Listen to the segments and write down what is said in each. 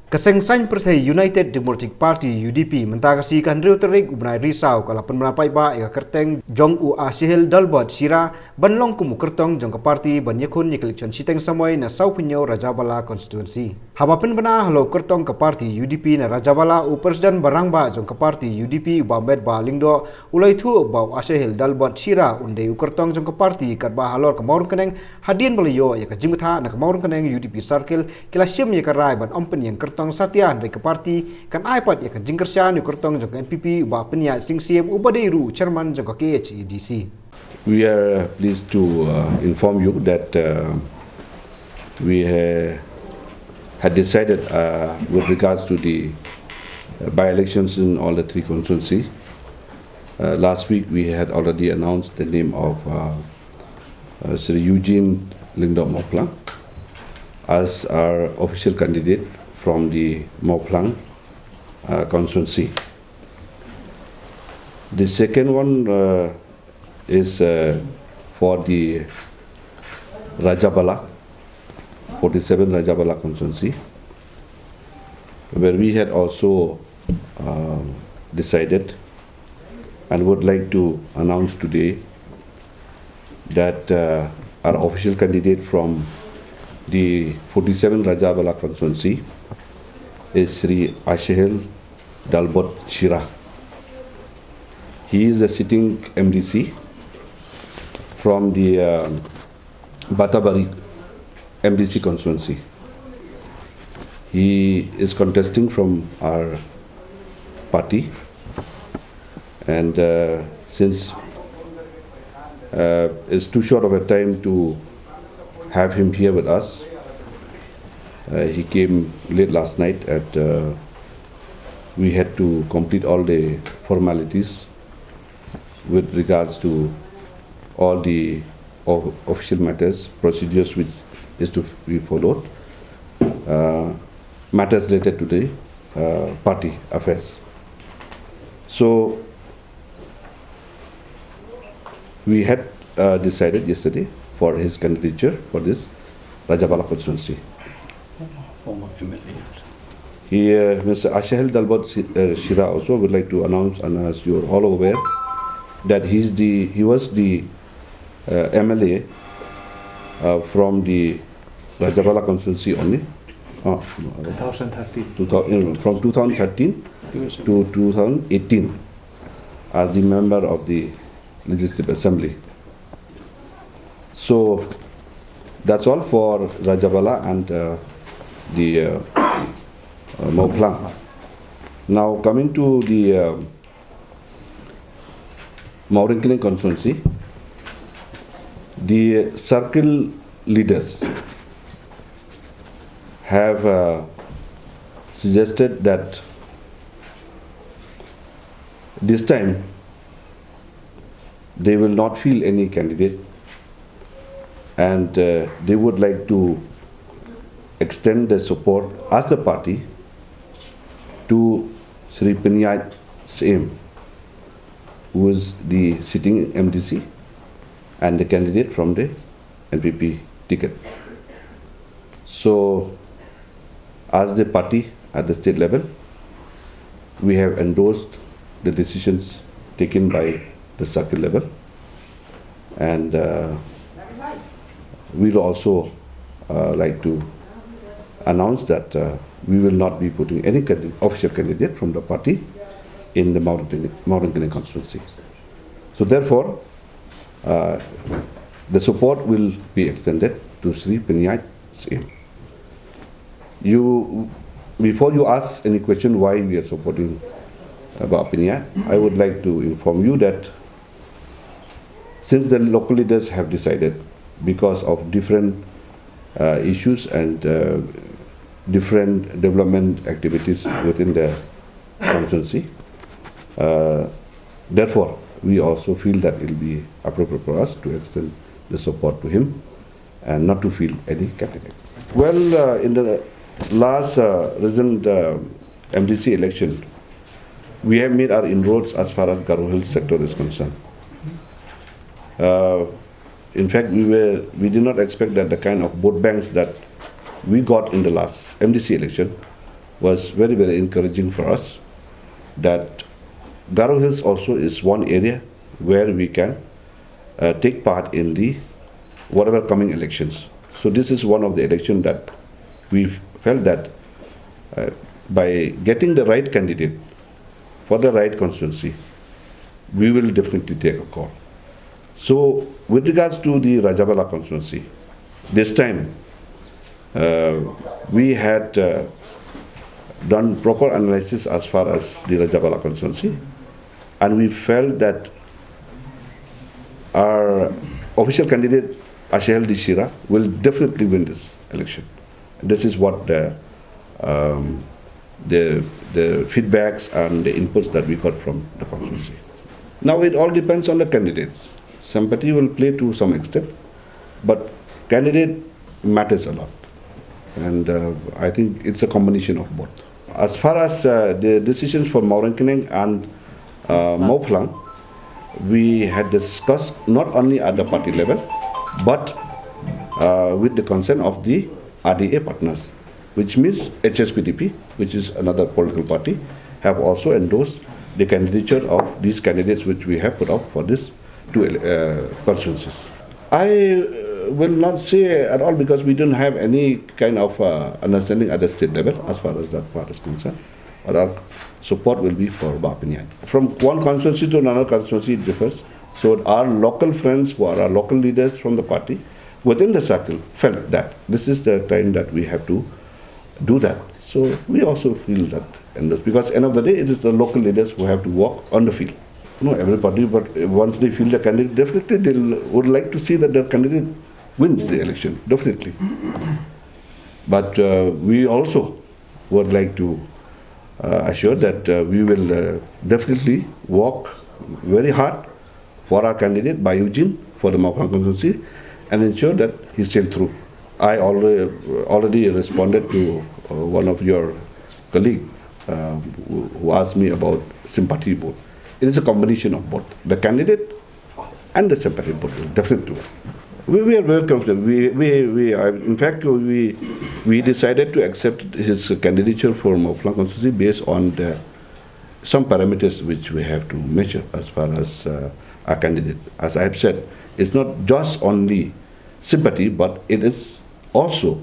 Kasengsan Perthai United Democratic Party UDP mentagasi kan reuterik ubnai risau kala penmerapai ba eka kerteng jong u Ashahel Dalbot Shira banlong kumu kertong jong ke parti ban yakun election siteng samoy na sau pinyo Rajabala constituency. Habapin bana halo kertong ke parti UDP na Rajabala u presiden barang ba jong ke parti UDP ba med ba lingdo ulai thu ba Ashahel Dalbot Shira unde u kertong jong ke parti kat ba halor ke Mawrengkneng hadian baliyo eka jingutha na ke Mawrengkneng UDP circle kila sim ye karai ban pynieng kertong satian dari ke parti kan iPad ya kan kyrshan kertong jong NPP ba penya sing siem ubadeiru chairman jong KHDC. We are pleased to inform you that we had decided with regards to the by-elections in all the three constituencies. Last week we had already announced the name of Sri Eugene Lingdok Mawplang as our official candidate from the Mawplang constituency. The second one is for the Rajabala, 47 Rajabala constituency, where we had also decided and would like to announce today that our official candidate from the 47 Rajabala constituency is Sri Ashahel Dalbot Shira. He is a sitting MDC from the Batabari MDC constituency. He is contesting from our party, and since it's too short of a time to have him here with us, he came late last night we had to complete all the formalities with regards to all the official matters, procedures which is to be followed, matters related to the party affairs. So we had decided yesterday for his candidature for this Rajabala constituency. Former MLA. Mr. Ashahel Dalbot Shira also would like to announce, and as you are all aware, that he was the MLA from the Rajabala constituency only. 2013. From 2013 to 2018 as the member of the Legislative Assembly. So that's all for Rajabala and the Mawplang. Now coming to the Mawrengkneng constituency, the circle leaders have suggested that this time they will not field any candidate, and they would like to extend their support as a party to Sri pynieng, who is the sitting MDC and the candidate from the NPP ticket. So, as the party at the state level, we have endorsed the decisions taken by the circle level, and we will also like to announce that we will not be putting any official candidate from the party in the Mawrengkneng constituency. So therefore, the support will be extended to Sri pynieng. Before you ask any question why we are supporting about pynieng, I would like to inform you that since the local leaders have decided, because of different issues and different development activities within the constituency, therefore we also feel that it will be appropriate for us to extend the support to him and not to field any candidate. Well, in the last recent MDC election, we have made our inroads as far as Garo Hills sector is concerned. In fact, we did not expect that the kind of vote banks that we got in the last MDC election was very, very encouraging for us, that Garo Hills also is one area where we can take part in the whatever coming elections. So this is one of the elections that we felt that by getting the right candidate for the right constituency, we will definitely take a call. So with regards to the Rajabala constituency, this time we had done proper analysis as far as the Rajabala constituency, and we felt that our official candidate Ashahel Dalbot Shira will definitely win this election. This is what the feedbacks and the inputs that we got from the constituency. Now it all depends on the candidates. Sympathy will play to some extent, but candidate matters a lot, and I think it's a combination of both. As far as the decisions for Mawrengkneng and Mawrengkneng, we had discussed not only at the party level, but with the consent of the RDA partners, which means HSPDP, which is another political party, have also endorsed the candidature of these candidates which we have put up for these two constituencies. I will not say at all, because we don't have any kind of understanding at the state level as far as that part is concerned. But our support will be for pynieng. From one constituency to another constituency it differs. So our local friends who are our local leaders from the party within the circle felt that this is the time that we have to do that. So we also feel that, and because end of the day it is the local leaders who have to walk on the field. No, everybody, but once they feel the candidate, definitely they would like to see that their candidate wins the election, definitely. But we also would like to assure that we will definitely work very hard for our candidate, by Eugene, for the Mawrengkneng constituency, and ensure that he sailed through. I already responded to one of your colleagues who asked me about sympathy vote. It is a combination of both. The candidate and the sympathy vote will definitely work. We are very confident. In fact, we decided to accept his candidature for Mawrengkneng constituency based on some parameters which we have to measure as far as our candidate. As I have said, it's not just only sympathy, but it is also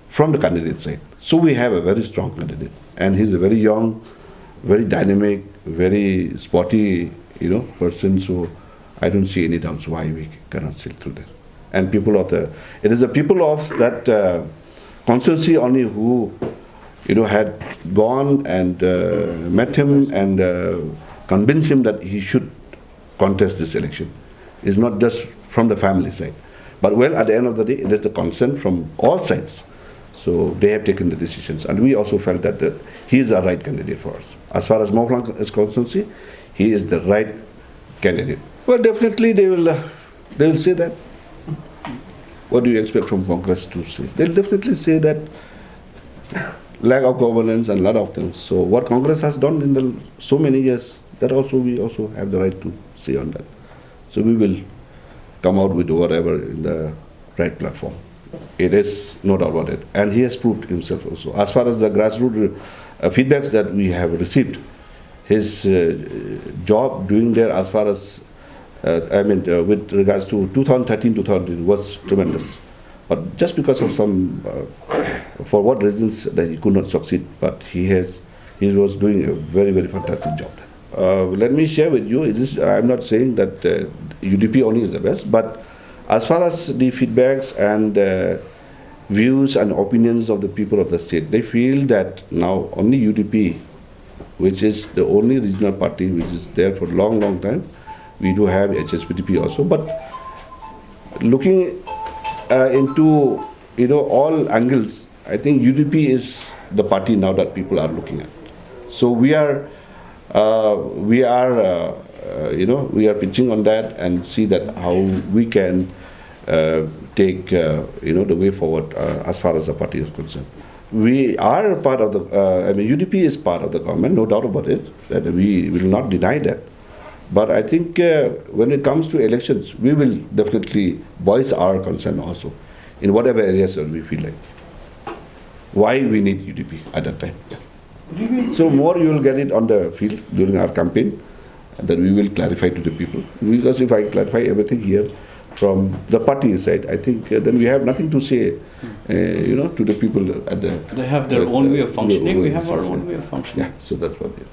from the candidate side. So we have a very strong candidate, and he's a very young, very dynamic, very sporty, person. So I don't see any doubts why we cannot sail through that. And it is the people of that constituency only who, had gone and met him and convinced him that he should contest this election. It's not just from the family side. But well, at the end of the day, it is the consent from all sides. So they have taken the decisions, and we also felt that he is the right candidate for us. As far as Mawrengkneng is constituency, he is the right candidate. Well, definitely they will say that. What do you expect from Congress to say? They'll definitely say that lack of governance and a lot of things. So what Congress has done in so many years, that also we also have the right to say on that. So we will come out with whatever in the right platform. It is no doubt about it. And he has proved himself also. As far as the grassroots feedbacks that we have received, his job doing there as far as, with regards to 2013-2014 was tremendous. But just because of some, for what reasons that he could not succeed, but he was doing a very, very fantastic job. Let me share with you, I'm not saying that UDP only is the best, but as far as the feedbacks and views and opinions of the people of the state, they feel that now only UDP, which is the only regional party which is there for a long, long time, we do have HSPDP also, but looking into all angles, I think UDP is the party now that people are looking at. So we are pitching on that and see that how we can take the way forward as far as the party is concerned. We are part of the, UDP is part of the government, no doubt about it, that we will not deny that. But I think when it comes to elections, we will definitely voice our concern also in whatever areas that we feel like. why we need UDP at that time. Yeah. So more you will get it on the field during our campaign, and then we will clarify to the people. Because if I clarify everything here from the party side, I think then we have nothing to say, to the people at the. They have their own way of functioning. We have our own way of functioning. Yeah, so that's what it is.